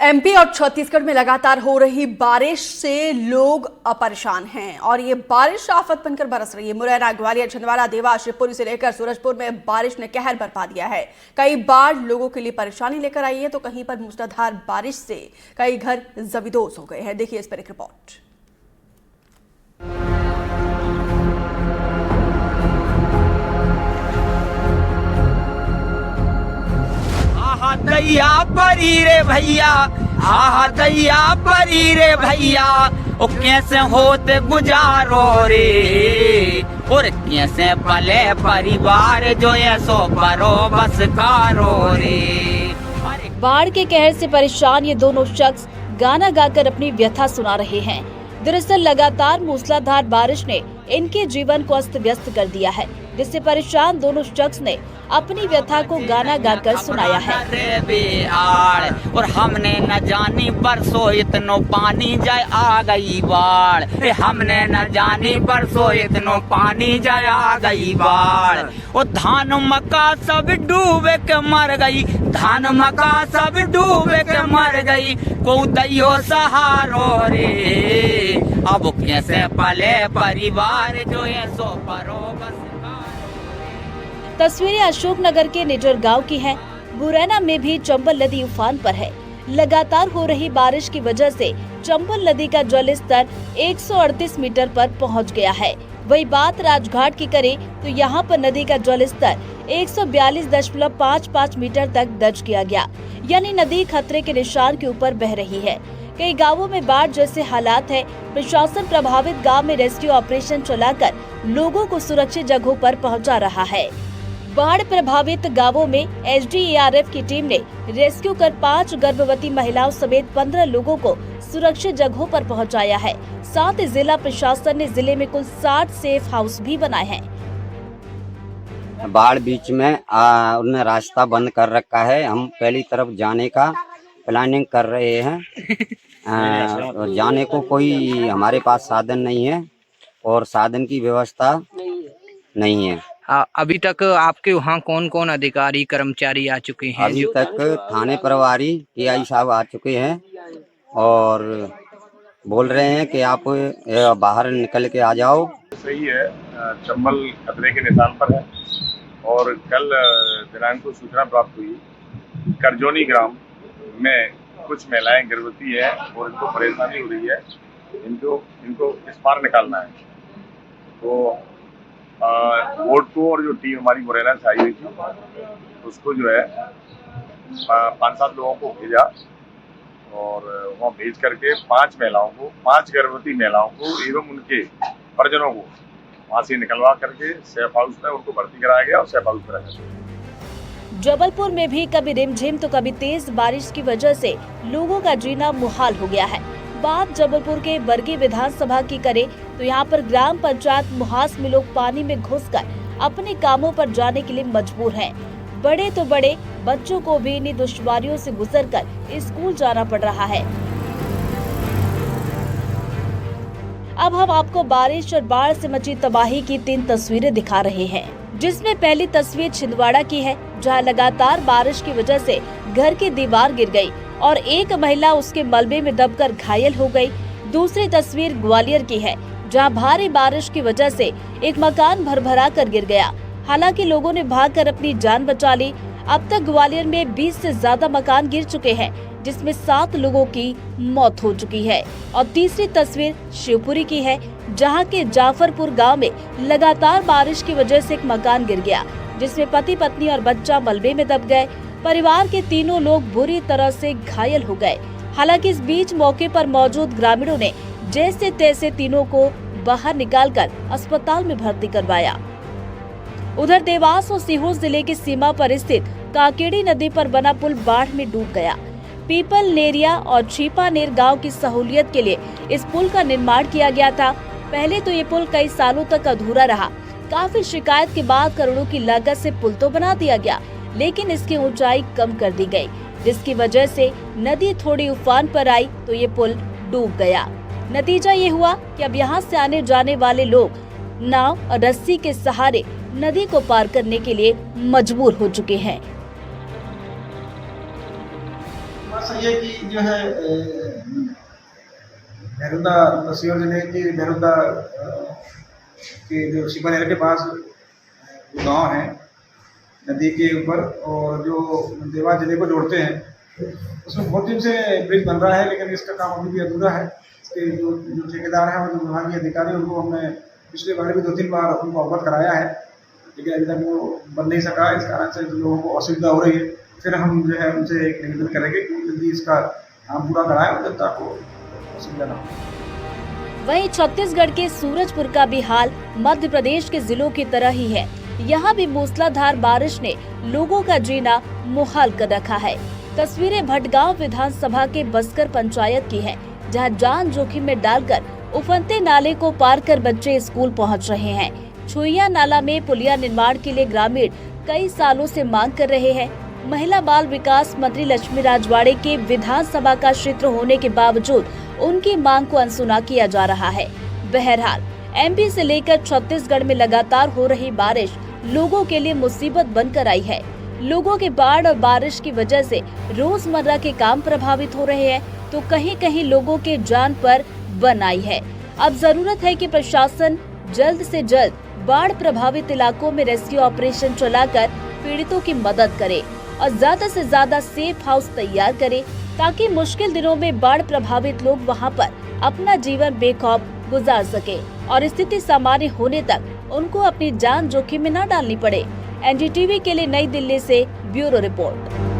MP और छत्तीसगढ़ में लगातार हो रही बारिश से लोग परेशान हैं और ये बारिश आफत बनकर बरस रही है। मुरैना, ग्वालियर, छिंदवाड़ा, देवास, शिवपुरी से लेकर सूरजपुर में बारिश ने कहर बरपा दिया है। कई बार लोगों के लिए परेशानी लेकर आई है तो कहीं पर मूसलाधार बारिश से कई घर जमींदोज हो गए हैं। देखिए इस पर एक रिपोर्ट। दैया परी रे भैया, हा दैया परी रे भैया, ओ कैसे होते गुजारो रे, और कैसे पले परिवार जो ये सो परो बस कारो रे। बाढ़ के कहर से परेशान ये दोनों शख्स गाना गाकर अपनी व्यथा सुना रहे हैं। दरअसल लगातार मूसलाधार बारिश ने इनके जीवन को अस्त व्यस्त कर दिया है, जिससे परेशान दोनों शख्स ने अपनी व्यथा को गाना गाकर सुनाया है। और हमने न जानी बरसों इतनो पानी जाए आ गई बाढ़, हमने न जानी बरसों इतनो पानी जाए आ गई बाढ़। और धान मक्का सब डूबे के मर गई, धान मक्का सब डूबे के मर गई, को दैयो सहारो रे, अब कैसे पले परिवार जो ये सो परो बस। तस्वीरें अशोकनगर के निजर गांव की हैं। मुरैना में भी चंबल नदी उफान पर है। लगातार हो रही बारिश की वजह से चंबल नदी का जल स्तर 138 मीटर पर पहुंच गया है। वही बात राजघाट की करें तो यहां पर नदी का जल स्तर 142.55 मीटर तक दर्ज किया गया, यानी नदी खतरे के निशान के ऊपर बह रही है। कई गांवों में बाढ़ जैसे हालात है। प्रशासन प्रभावित गांव में रेस्क्यू ऑपरेशन चलाकर लोगों को सुरक्षित जगहों पर पहुंचा रहा है। बाढ़ प्रभावित गांवों में एसडीआरएफ की टीम ने रेस्क्यू कर 5 गर्भवती महिलाओं समेत 15 लोगों को सुरक्षित जगहों पर पहुंचाया है। साथ ही जिला प्रशासन ने जिले में कुल 60 सेफ हाउस भी बनाए हैं। बाढ़ बीच में उन्होंने रास्ता बंद कर रखा है। हम पहली तरफ जाने का प्लानिंग कर रहे हैं। और जाने को कोई हमारे पास साधन नहीं है और साधन की व्यवस्था नहीं है। अभी तक आपके वहाँ कौन कौन अधिकारी कर्मचारी आ चुके हैं? अभी तक थाने प्रभारी टीआई साहब आ चुके हैं और बोल रहे हैं कि आप बाहर निकल के आ जाओ। सही है, चंबल खतरे के निशान पर है और कल दिनांक को सूचना प्राप्त हुई करजोनी ग्राम में कुछ महिलाएं गर्भवती है और इनको परेशानी हो रही है, इनको इस पार निकालना है। तो बोर्ड को और जो टीम हमारी मुरैना से आई हुई थी उसको जो है 5-7 लोगों को भेजा और वहाँ भेज करके 5 गर्भवती महिलाओं को एवं उनके परिजनों को वहाँ से निकलवा करके सेफ हाउस में उनको भर्ती कराया गया और सेफ हाउस में रखा गया। जबलपुर में भी कभी रिमझिम तो कभी तेज बारिश की वजह से लोगों का जीना मुहाल हो गया है। बात जबलपुर के बरगी विधानसभा की करें तो यहाँ पर ग्राम पंचायत मुहास में लोग पानी में घुसकर अपने कामों पर जाने के लिए मजबूर हैं। बड़े तो बड़े बच्चों को भी इन्हीं दुश्वारियों से गुजरकर स्कूल जाना पड़ रहा है। अब हम आपको बारिश और बाढ़ से मची तबाही की 3 तस्वीरें दिखा रहे हैं, जिसमें पहली तस्वीर छिंदवाड़ा की है, जहां लगातार बारिश की वजह से घर की दीवार गिर गई और एक महिला उसके मलबे में दबकर घायल हो गई। दूसरी तस्वीर ग्वालियर की है, जहां भारी बारिश की वजह से एक मकान भरभरा कर गिर गया। हालांकि लोगों ने भागकर अपनी जान बचा ली। अब तक ग्वालियर में 20 से ज्यादा मकान गिर चुके हैं, जिसमें 7 लोगों की मौत हो चुकी है। और तीसरी तस्वीर शिवपुरी की है, जहां के जाफरपुर गांव में लगातार बारिश की वजह से एक मकान गिर गया, जिसमें पति पत्नी और बच्चा मलबे में दब गए। परिवार के तीनों लोग बुरी तरह से घायल हो गए। हालांकि इस बीच मौके पर मौजूद ग्रामीणों ने जैसे तैसे तीनों को बाहर निकालकर अस्पताल में भर्ती करवाया। उधर देवास और सीहोर जिले की सीमा पर स्थित काकेड़ी नदी पर बना पुल बाढ़ में डूब गया। पीपल नेरिया और छीपानेर गांव की सहूलियत के लिए इस पुल का निर्माण किया गया था। पहले तो ये पुल कई सालों तक अधूरा रहा। काफी शिकायत के बाद करोड़ों की लागत से पुल तो बना दिया गया, लेकिन इसकी ऊंचाई कम कर दी गई, जिसकी वजह से नदी थोड़ी उफान पर आई तो ये पुल डूब गया। नतीजा ये हुआ कि अब यहाँ से आने जाने वाले लोग नाव और रस्सी के सहारे नदी को पार करने के लिए मजबूर हो चुके हैं। बस ये कि जो है नेरुदा सीहोर जिले की नेरुदा के जो शिवानहर के पास गांव है नदी के ऊपर, और जो देवास जिले को जोड़ते हैं उसमें बहुत दिन से ब्रिज बन रहा है, लेकिन इसका काम अभी भी अधूरा है। इसके जो ठेकेदार हैं और जो विभागीय अधिकारी उनको हमने पिछले बार भी 2-3 बार उनको अवगत कराया है, लेकिन अभी तक वो बन नहीं सका। इस कारण से लोगों को असुविधा हो रही है। फिर हम जो है उनसे एक निवेदन करेंगे कि जल्दी इसका काम पूरा कराएं और जनता को असुविधा ना हो। वहीं छत्तीसगढ़ के सूरजपुर का भी हाल मध्य प्रदेश के जिलों की तरह ही है। यहाँ भी मूसलाधार बारिश ने लोगों का जीना मुहाल कर रखा है। तस्वीरें भटगांव विधानसभा के बस्कर पंचायत की हैं, जहां जान जोखिम में डालकर उफनते नाले को पार कर बच्चे स्कूल पहुंच रहे हैं। छुइया नाला में पुलिया निर्माण के लिए ग्रामीण कई सालों से मांग कर रहे हैं। महिला बाल विकास मंत्री लक्ष्मी राजवाड़े के विधानसभा का क्षेत्र होने के बावजूद उनकी मांग को अनसुना किया जा रहा है। बहरहाल एमपी से लेकर छत्तीसगढ़ में लगातार हो रही बारिश लोगों के लिए मुसीबत बनकर आई है। लोगों के बाढ़ और बारिश की वजह से रोजमर्रा के काम प्रभावित हो रहे हैं, तो कहीं कहीं लोगों के जान पर बन आई है। अब जरूरत है कि प्रशासन जल्द से जल्द बाढ़ प्रभावित इलाकों में रेस्क्यू ऑपरेशन चलाकर पीड़ितों की मदद करे और ज्यादा से ज्यादा सेफ हाउस तैयार करे, ताकि मुश्किल दिनों में बाढ़ प्रभावित लोग वहां पर अपना जीवन बेखौफ गुजार सके और स्थिति सामान्य होने तक उनको अपनी जान जोखिम में न डालनी पड़े। एनडीटीवी के लिए नई दिल्ली से ब्यूरो रिपोर्ट।